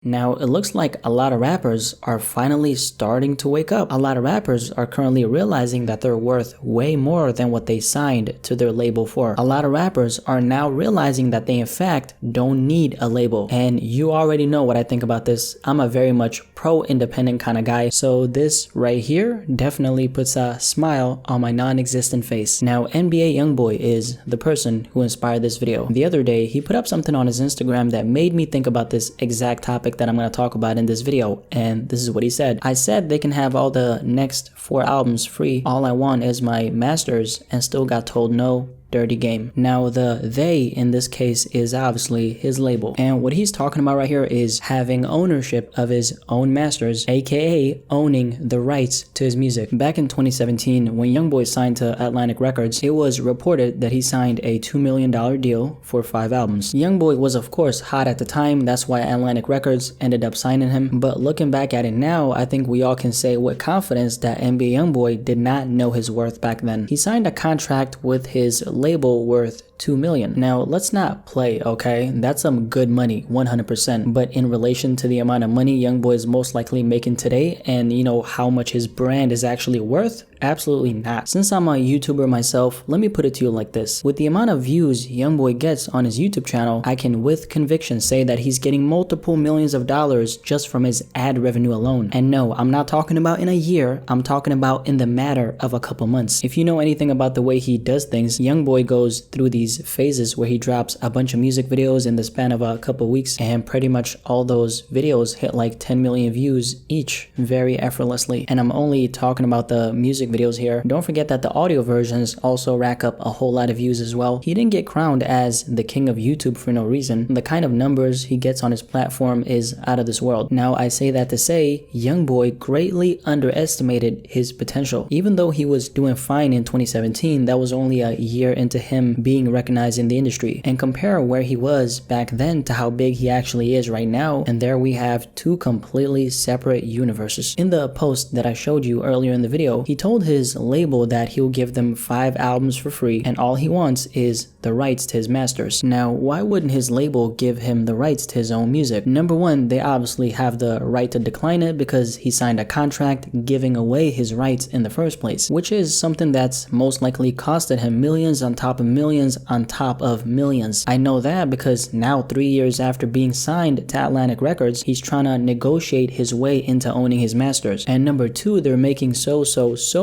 Now, it looks like a lot of rappers are finally starting to wake up. A lot of rappers are currently realizing that they're worth way more than what they signed to their label for. A lot of rappers are now realizing that they in fact don't need a label. And you already know what I think about this. I'm a very much pro-independent kind of guy. So this right here definitely puts a smile on my non-existent face. Now, NBA Youngboy is the person who inspired this video. The other day, he put up something on his Instagram that made me think about this exact topic that I'm going to talk about in this video, and this is what he said. I said they can have all the next 4 albums free. All I want is my masters, and still got told no. Dirty game. Now the they in this case is obviously his label, and what he's talking about right here is having ownership of his own masters, aka owning the rights to his music. Back in 2017 when Youngboy signed to Atlantic Records, it was reported that he signed a $2 million deal for 5 albums. Youngboy was of course hot at the time, that's why Atlantic Records ended up signing him, but looking back at it now, I think we all can say with confidence that NBA Youngboy did not know his worth back then. He signed a contract with his label worth $2 million. Now let's not play, okay? That's some good money, 100%. But in relation to the amount of money Youngboy is most likely making today, and you know how much his brand is actually worth, absolutely not. Since I'm a YouTuber myself, let me put it to you like this. With the amount of views Youngboy gets on his YouTube channel, I can with conviction say that he's getting multiple millions of dollars just from his ad revenue alone. And no, I'm not talking about in a year, I'm talking about in the matter of a couple months. If you know anything about the way he does things, Youngboy goes through these phases where he drops a bunch of music videos in the span of a couple weeks, and pretty much all those videos hit like 10 million views each very effortlessly. And I'm only talking about the music videos here. Don't forget that the audio versions also rack up a whole lot of views as well. He didn't get crowned as the king of YouTube for no reason. The kind of numbers he gets on his platform is out of this world. Now I say that to say Youngboy greatly underestimated his potential. Even though he was doing fine in 2017, that was only a year into him being recognized in the industry. And compare where he was back then to how big he actually is right now, and there we have two completely separate universes. In the post that I showed you earlier in the video, he told his label that he'll give them 5 albums for free, and all he wants is the rights to his masters. Now, why wouldn't his label give him the rights to his own music? Number one, they obviously have the right to decline it because he signed a contract giving away his rights in the first place, which is something that's most likely costed him millions on top of millions on top of millions. I know that because now 3 years after being signed to Atlantic Records, he's trying to negotiate his way into owning his masters. And number two, they're making so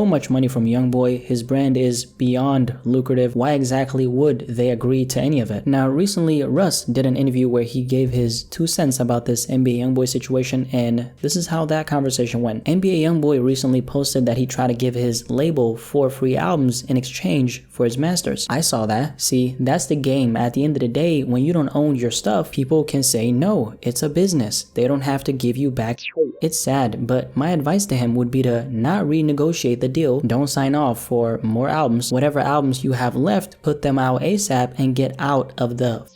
much money from Youngboy. His brand is beyond lucrative. Why exactly would they agree to any of it? Now recently Russ did an interview where he gave his 2 cents about this NBA Youngboy situation, and this is how that conversation went. NBA Youngboy recently posted that he tried to give his label 4 free albums in exchange for his masters. I saw that. See, that's the game. At the end of the day, when you don't own your stuff, people can say no, it's a business. They don't have to give you back. It's sad, but my advice to him would be to not renegotiate the deal. Don't sign off for more albums. Whatever albums you have left, put them out ASAP and get out of the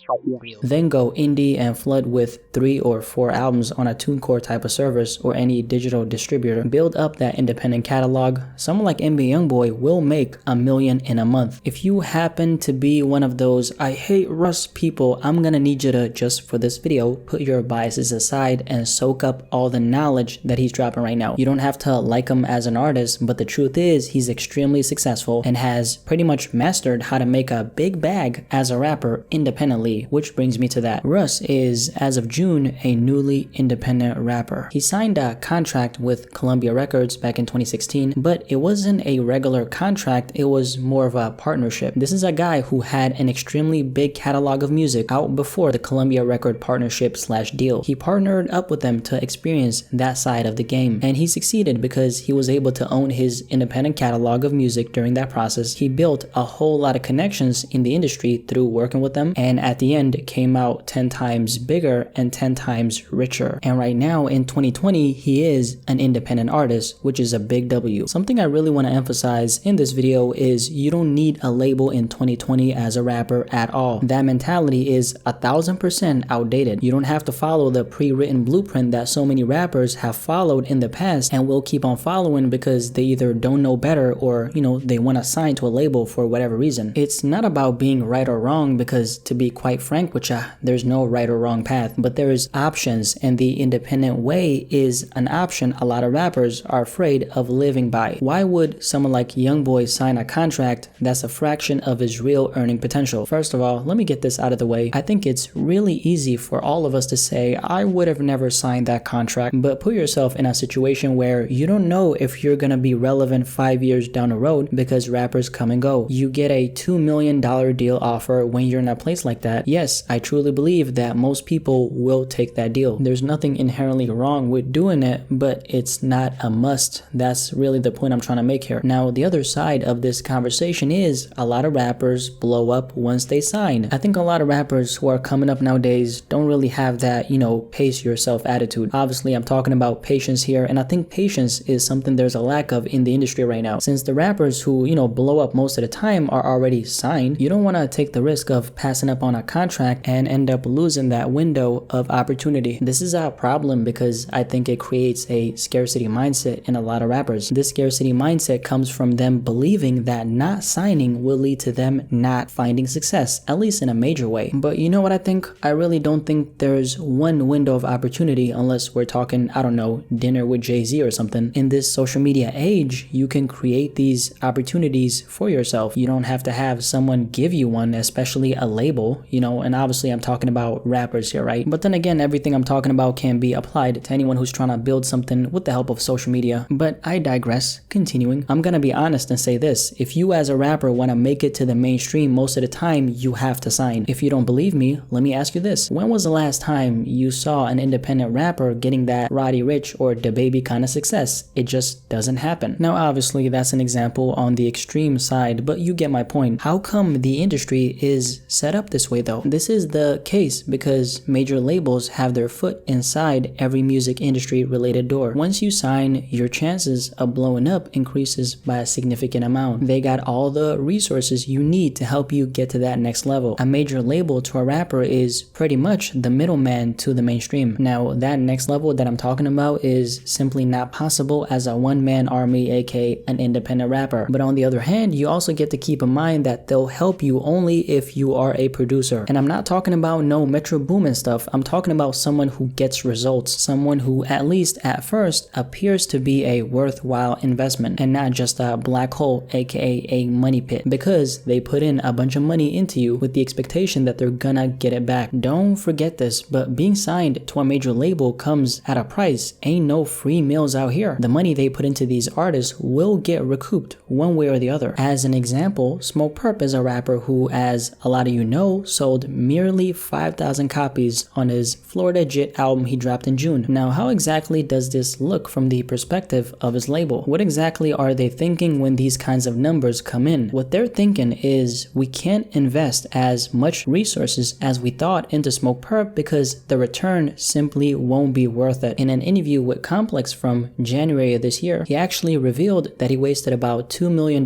then go indie and flood with 3 or 4 albums on a TuneCore type of service or any digital distributor. Build up that independent catalog. Someone like NBA Youngboy will make $1 million in a month. If you happen to be one of those I hate Russ people, I'm gonna need you to, just for this video, put your biases aside and soak up all the knowledge that he's dropping right now. You don't have to like him as an artist, but the truth is he's extremely successful and has pretty much mastered how to make a big bag as a rapper independently, which brings me to that. Russ is, as of June, a newly independent rapper. He signed a contract with Columbia Records back in 2016, but it wasn't a regular contract, it was more of a partnership. This is a guy who had an extremely big catalog of music out before the Columbia Record partnership / deal. He partnered up with them to experience that side of the game, and he succeeded because he was able to own his independent catalog of music during that process. He built a whole lot of connections in the industry through working with them, and at the end came out 10 times bigger and 10 times richer. And right now in 2020, he is an independent artist, which is a big W. Something I really want to emphasize in this video is you don't need a label label in 2020 as a rapper at all. That mentality is 1000% outdated. You don't have to follow the pre-written blueprint that so many rappers have followed in the past and will keep on following because they either don't know better or, they want to sign to a label for whatever reason. It's not about being right or wrong because, to be quite frank with ya, there's no right or wrong path, but there is options, and the independent way is an option a lot of rappers are afraid of living by. Why would someone like Youngboy sign a contract that's a fraction of his real earning potential? First of all, let me get this out of the way. I think it's really easy for all of us to say, I would have never signed that contract, but put yourself in a situation where you don't know if you're gonna be relevant 5 years down the road because rappers come and go. You get a $2 million deal offer when you're in a place like that. Yes, I truly believe that most people will take that deal. There's nothing inherently wrong with doing it, but it's not a must. That's really the point I'm trying to make here. Now, the other side of this conversation is a lot of rappers blow up once they sign. I think a lot of rappers who are coming up nowadays don't really have that, pace yourself attitude. Obviously, I'm talking about patience here, and I think patience is something there's a lack of in the industry right now. Since the rappers who, blow up most of the time are already signed, you don't want to take the risk of passing up on a contract and end up losing that window of opportunity. This is a problem because I think it creates a scarcity mindset in a lot of rappers. This scarcity mindset comes from them believing that not signing will lead to them not finding success, at least in a major way. But you know what I think? I really don't think there's one window of opportunity unless we're talking, I don't know, dinner with Jay-Z or something. In this social media age, you can create these opportunities for yourself. You don't have to have someone give you one, especially a label, and obviously I'm talking about rappers here, right? But then again, everything I'm talking about can be applied to anyone who's trying to build something with the help of social media. But I digress. Continuing, I'm gonna be honest and say this. If you as a rapper want to make it to the mainstream, most of the time you have to sign. If you don't believe me, let me ask you this. When was the last time you saw an independent rapper getting that Roddy Ricch or DaBaby kind of success? It just doesn't happen. Now obviously that's an example on the extreme side, but you get my point. How come the industry is set up this way though? This is the case because major labels have their foot inside every music industry related door. Once you sign, your chances of blowing up increases by a significant amount. They got all the resources you need to help you get to that next level. A major label to a rapper is pretty much the middleman to the mainstream. Now that next level that I'm talking about is simply not possible as a one-man army, aka an independent rapper. But on the other hand, you also get to keep in mind that they'll help you only if you are a producer. And I'm not talking about no Metro Boomin stuff. I'm talking about someone who gets results, someone who at least at first appears to be a worthwhile investment and not just a black hole, aka a money pit, because they put in a bunch of money into you with the expectation that they're gonna get it back. Don't forget this, but being signed to a major label comes at a price. Ain't no free meals out here. The money they put into these artists will get recouped one way or the other. As an example, Smokepurpp is a rapper who, as a lot of you know, sold merely 5,000 copies on his Florida Jit album he dropped in June. Now, how exactly does this look from the perspective of his label? What exactly are they thinking when these kinds of numbers come in? What they're thinking is, we can't invest as much resources as we thought into Smokepurpp because the return simply won't be worth it. In an interview with Complex from January of this year, he actually revealed that he wasted about $2 million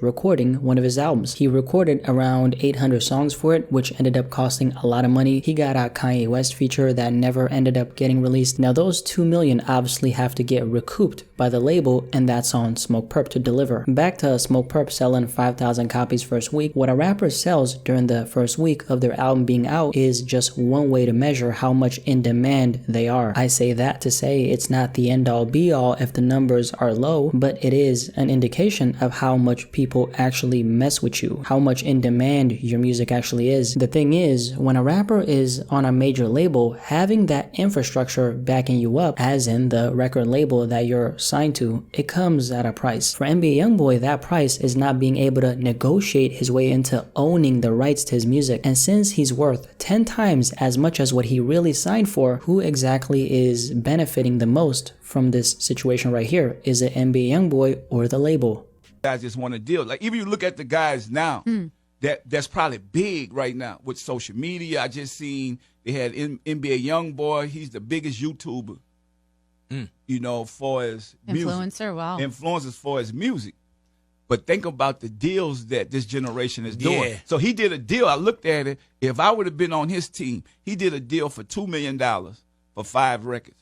recording one of his albums. He recorded around 800 songs for it, which ended up costing a lot of money. He got a Kanye West feature that never ended up getting released. Now those $2 million obviously have to get recouped by the label, and that's on Smokepurpp to deliver. Back to Smokepurpp selling 5,000 copies first week. What a rapper sells during the first week of their album being out is just one way to measure how much in demand they are. I say that to say it's not the end all be all if the numbers are low, but it is an indication of how much people actually mess with you, how much in demand your music actually is. The thing is, when a rapper is on a major label, having that infrastructure backing you up, as in the record label that you're signed to, it comes at a price. For NBA Youngboy, that price is not being able to negotiate his way into owning the rights to his music. And since he's worth 10 times as much as what he really signed for, who exactly is benefiting the most from this situation right here? Is it NBA Youngboy or the label? Guys just want to deal. Like, even you look at the guys now, that's probably big right now with social media. I just seen they had NBA Youngboy. He's the biggest YouTuber, for his influencer. Music. Wow, influencers for his music. But think about the deals that this generation is doing. Yeah. So he did a deal. I looked at it. If I would have been on his team, he did a deal for $2 million for 5 records.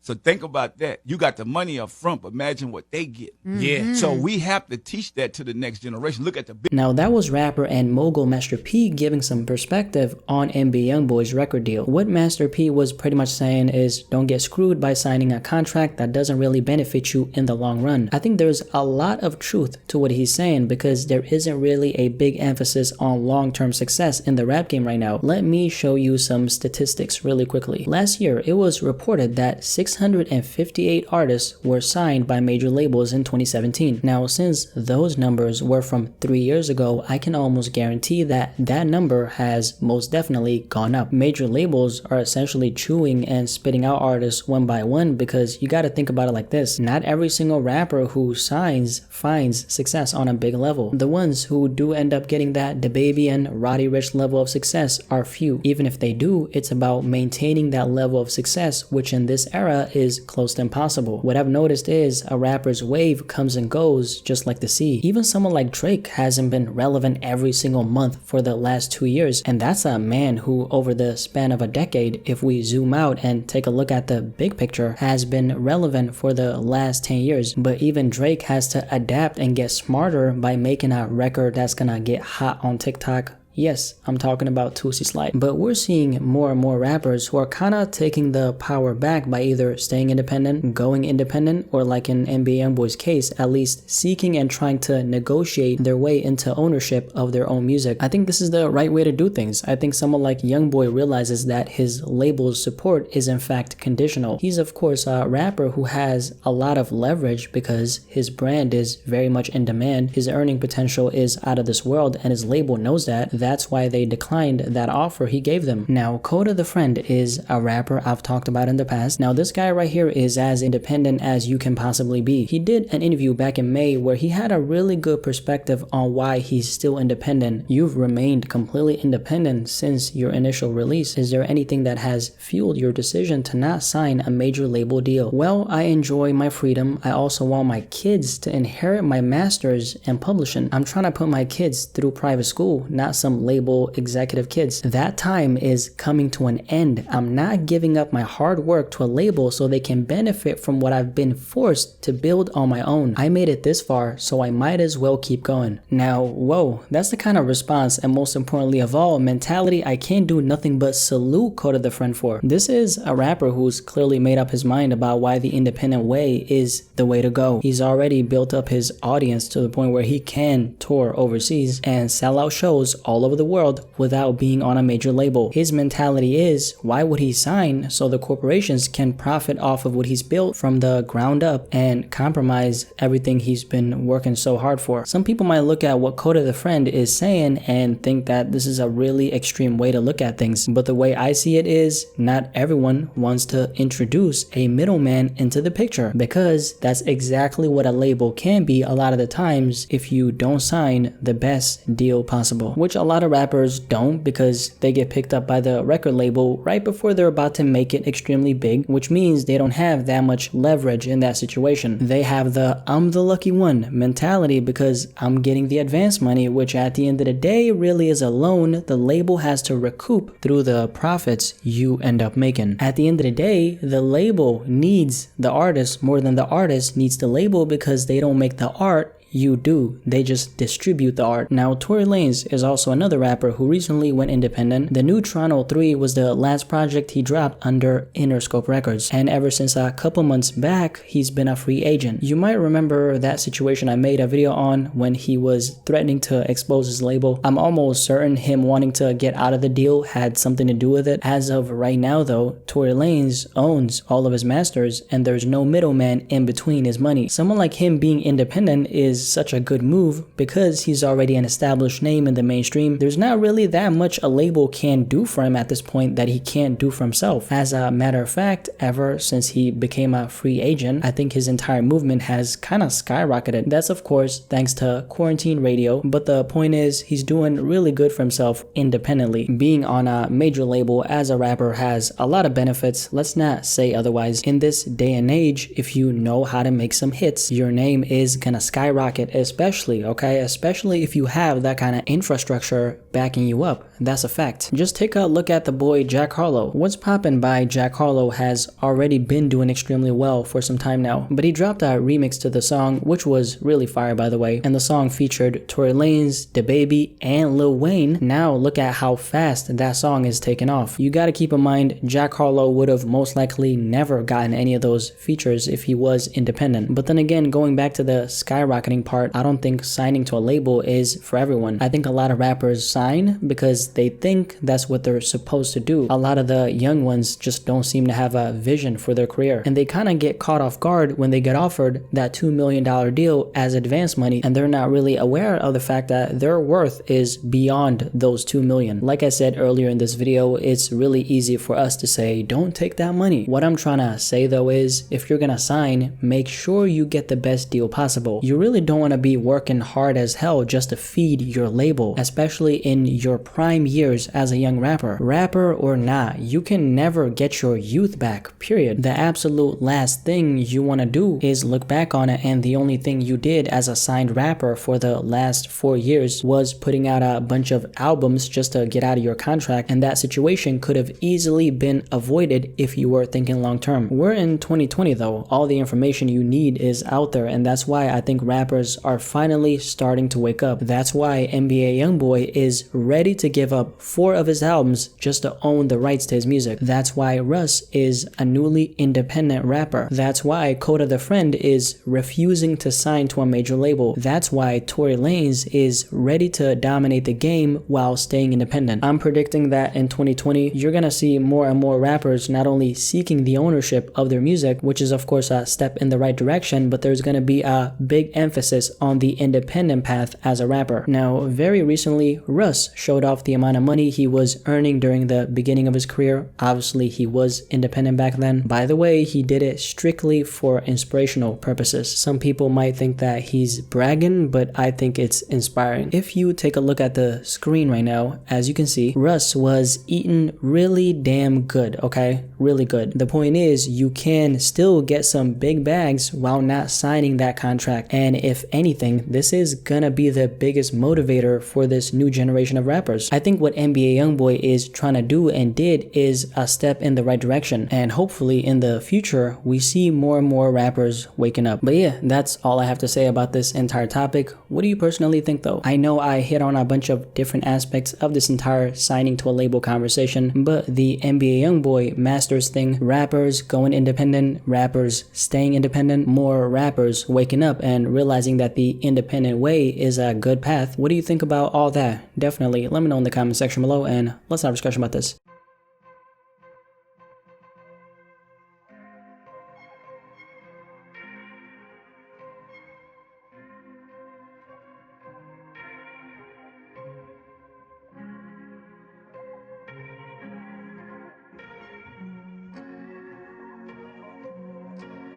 So think about that. You got the money up front, but imagine what they get. Yeah. So we have to teach that to the next generation. Look at the big. Now that was rapper and mogul Master P giving some perspective on NBA Youngboy's record deal. What Master P was pretty much saying is don't get screwed by signing a contract that doesn't really benefit you in the long run. I think there's a lot of truth to what he's saying because there isn't really a big emphasis on long-term success in the rap game right now. Let me show you some statistics really quickly. Last year, it was reported that 658 artists were signed by major labels in 2017. Now, since those numbers were from 3 years ago, I can almost guarantee that that number has most definitely gone up. Major labels are essentially chewing and spitting out artists one by one because you got to think about it like this. Not every single rapper who signs finds success on a big level. The ones who do end up getting that DaBaby and Roddy Ricch level of success are few. Even if they do, it's about maintaining that level of success, which in this era is close to impossible. What I've noticed is a rapper's wave comes and goes just like the sea. Even someone like Drake hasn't been relevant every single month for the last 2 years, and that's a man who over the span of a decade, if we zoom out and take a look at the big picture, has been relevant for the last 10 years. But even Drake has to adapt and get smarter by making a record that's gonna get hot on TikTok. Yes, I'm talking about Tootsie Slide. But we're seeing more and more rappers who are kind of taking the power back by either staying independent, going independent, or like in NBA Youngboy's case, at least seeking and trying to negotiate their way into ownership of their own music. I think this is the right way to do things. I think someone like Youngboy realizes that his label's support is in fact conditional. He's of course a rapper who has a lot of leverage because his brand is very much in demand. His earning potential is out of this world and his label knows that. That's why they declined that offer he gave them. Now, Kota The Friend is a rapper I've talked about in the past. Now, this guy right here is as independent as you can possibly be. He did an interview back in May where he had a really good perspective on why he's still independent. You've remained completely independent since your initial release. Is there anything that has fueled your decision to not sign a major label deal? Well, I enjoy my freedom. I also want my kids to inherit my masters in publishing. I'm trying to put my kids through private school, not some label executive kids. That time is coming to an end. I'm not giving up my hard work to a label so they can benefit from what I've been forced to build on my own. I made it this far, so I might as well keep going. Now, whoa, that's the kind of response and most importantly of all, mentality I can't do nothing but salute Kota The Friend for. This is a rapper who's clearly made up his mind about why the independent way is the way to go. He's already built up his audience to the point where he can tour overseas and sell out shows all over the world without being on a major label. His mentality is, why would he sign so the corporations can profit off of what he's built from the ground up and compromise everything he's been working so hard for? Some people might look at what Kota The Friend is saying and think that this is a really extreme way to look at things, but the way I see it is, not everyone wants to introduce a middleman into the picture, because that's exactly what a label can be a lot of the times if you don't sign the best deal possible, which a lot of rappers don't because they get picked up by the record label right before they're about to make it extremely big, which means they don't have that much leverage in that situation. They have the I'm the lucky one mentality because I'm getting the advance money, which at the end of the day really is a loan the label has to recoup through the profits you end up making. At the end of the day, the label needs the artist more than the artist needs the label because they don't make the art, you do. They just distribute the art. Now, Tory Lanez is also another rapper who recently went independent. The new Toronto 3 was the last project he dropped under Interscope Records, and ever since a couple months back, he's been a free agent. You might remember that situation I made a video on when he was threatening to expose his label. I'm almost certain him wanting to get out of the deal had something to do with it. As of right now though, Tory Lanez owns all of his masters and there's no middleman in between his money. Someone like him being independent is such a good move because he's already an established name in the mainstream. There's not really that much a label can do for him at this point that he can't do for himself. As a matter of fact, ever since he became a free agent, I think his entire movement has kind of skyrocketed. That's of course thanks to quarantine radio, but the point is he's doing really good for himself independently. Being on a major label as a rapper has a lot of benefits, let's not say otherwise. In this day and age, if you know how to make some hits, your name is gonna skyrocket skyrocket, especially if you have that kind of infrastructure backing you up. That's a fact. Just take a look at the boy Jack Harlow. What's Poppin' by Jack Harlow has already been doing extremely well for some time now, but he dropped a remix to the song, which was really fire by the way, and the song featured Tory Lanez, DaBaby, and Lil Wayne. Now look at how fast that song is taking off. You gotta keep in mind, Jack Harlow would have most likely never gotten any of those features if he was independent. But then again, going back to the skyrocketing part, I don't think signing to a label is for everyone. I think a lot of rappers sign because they think that's what they're supposed to do. A lot of the young ones just don't seem to have a vision for their career, and they kind of get caught off guard when they get offered that $2 million deal as advance money, and they're not really aware of the fact that their worth is beyond those $2 million. Like I said earlier in this video, it's really easy for us to say, don't take that money. What I'm trying to say though is, if you're gonna sign, make sure you get the best deal possible. You really don't want to be working hard as hell just to feed your label, especially in your prime years as a young rapper. Rapper or not, you can never get your youth back, period. The absolute last thing you want to do is look back on it and the only thing you did as a signed rapper for the last 4 years was putting out a bunch of albums just to get out of your contract, and that situation could have easily been avoided if you were thinking long term. We're in 2020 though, all the information you need is out there, and that's why I think rappers are finally starting to wake up. That's why NBA YoungBoy is ready to give up 4 of his albums just to own the rights to his music. That's why Russ is a newly independent rapper. That's why Kota The Friend is refusing to sign to a major label. That's why Tory Lanez is ready to dominate the game while staying independent. I'm predicting that in 2020, you're gonna see more and more rappers not only seeking the ownership of their music, which is of course a step in the right direction, but there's gonna be a big emphasis on the independent path as a rapper. Now, very recently, Russ showed off the amount of money he was earning during the beginning of his career. Obviously, he was independent back then. By the way, he did it strictly for inspirational purposes. Some people might think that he's bragging, but I think it's inspiring. If you take a look at the screen right now, as you can see, Russ was eating really damn good, okay? Really good. The point is, you can still get some big bags while not signing that contract, and if anything, this is gonna be the biggest motivator for this new generation of rappers. I think what NBA YoungBoy is trying to do and did is a step in the right direction, and hopefully in the future we see more and more rappers waking up. But yeah, that's all I have to say about this entire topic. What do you personally think though? I know I hit on a bunch of different aspects of this entire signing to a label conversation, but the NBA YoungBoy masters thing, rappers going independent, rappers staying independent, more rappers waking up and realizing that the independent way is a good path. What do you think about all that? Definitely let me know in the comment section below, and let's have a discussion about this.